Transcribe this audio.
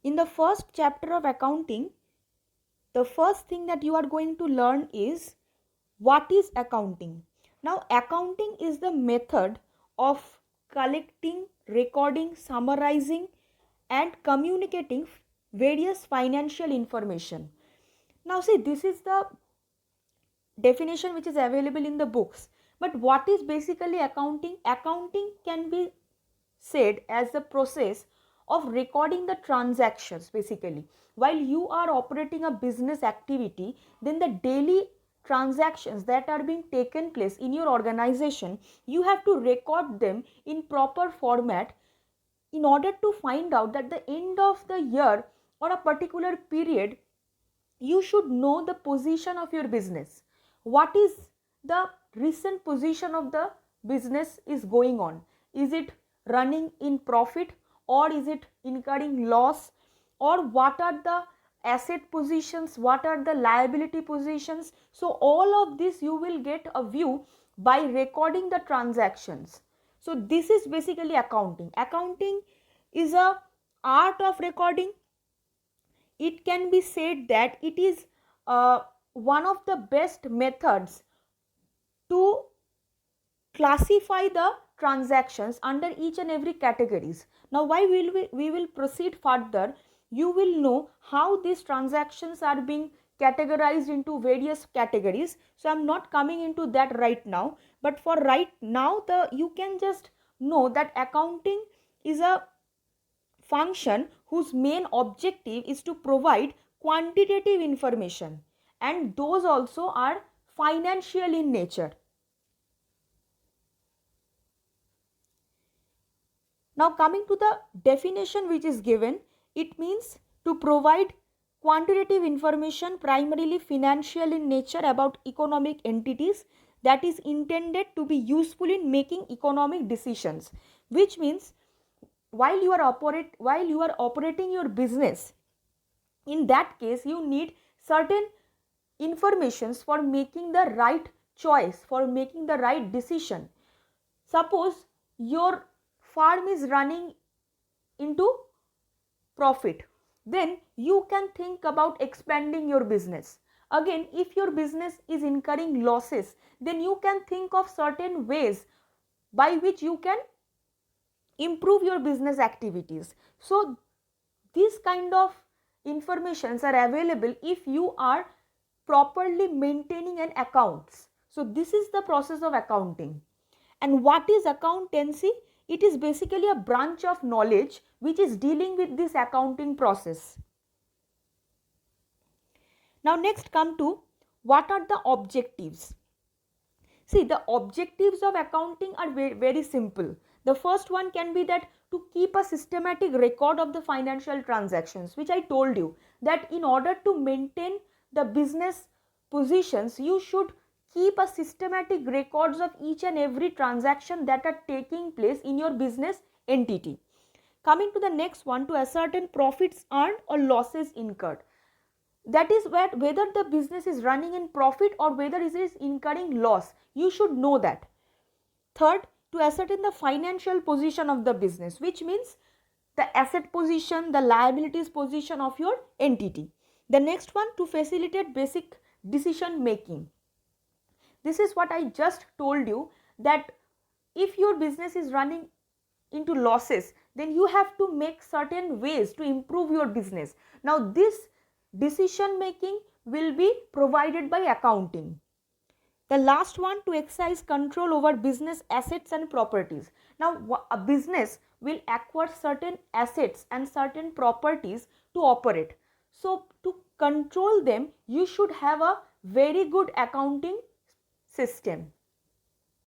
In the first chapter of accounting, the first thing that you are going to learn is what is accounting. Now, accounting is the method of collecting, recording, summarizing, and communicating various financial information. Now, see, this is the definition which is available in the books. But what is basically accounting? Accounting can be said as the process of recording the transactions basically. While you are operating a business activity, then the daily transactions that are being taken place in your organization, you have to record them in proper format in order to find out that the end of the year or a particular period you should know the position of your business. What is the recent position of the business is going on? Is it running in profit or is it incurring loss? Or what are the asset positions? What are the liability positions? So all of this you will get a view by recording the transactions. So this is basically accounting. Accounting is a art of recording. It can be said that it is one of the best methods to classify the transactions under each and every categories. Now why will we will proceed further, you will know how these transactions are being categorized into various categories. So I'm not coming into that right now, but for right now you can just know that accounting is a function whose main objective is to provide quantitative information, and those also are financial in nature. Now coming to the definition which is given, it means to provide quantitative information primarily financial in nature about economic entities that is intended to be useful in making economic decisions, which means while you are operating your business, in that case you need certain informations for making the right choice, for making the right decision. Suppose your farm is running into profit, then you can think about expanding your business. Again, if your business is incurring losses, then you can think of certain ways by which you can improve your business activities. So these kind of informations are available if you are properly maintaining an accounts. So this is the process of accounting. And what is accountancy? It is basically a branch of knowledge which is dealing with this accounting process. Now next come to what are the objectives. See, the objectives of accounting are very, very simple. The first one can be that to keep a systematic record of the financial transactions, which I told you that in order to maintain the business positions, you should keep a systematic records of each and every transaction that are taking place in your business entity. Coming to the next one, to ascertain profits earned or losses incurred. That is whether the business is running in profit or whether it is incurring loss. You should know that. Third, to ascertain the financial position of the business, which means the asset position, the liabilities position of your entity. The next one, to facilitate basic decision making. This is what I just told you, that if your business is running into losses, then you have to make certain ways to improve your business. Now this decision making will be provided by accounting. The last one, to exercise control over business assets and properties. Now a business will acquire certain assets and certain properties to operate. So to control them, you should have a very good accounting system.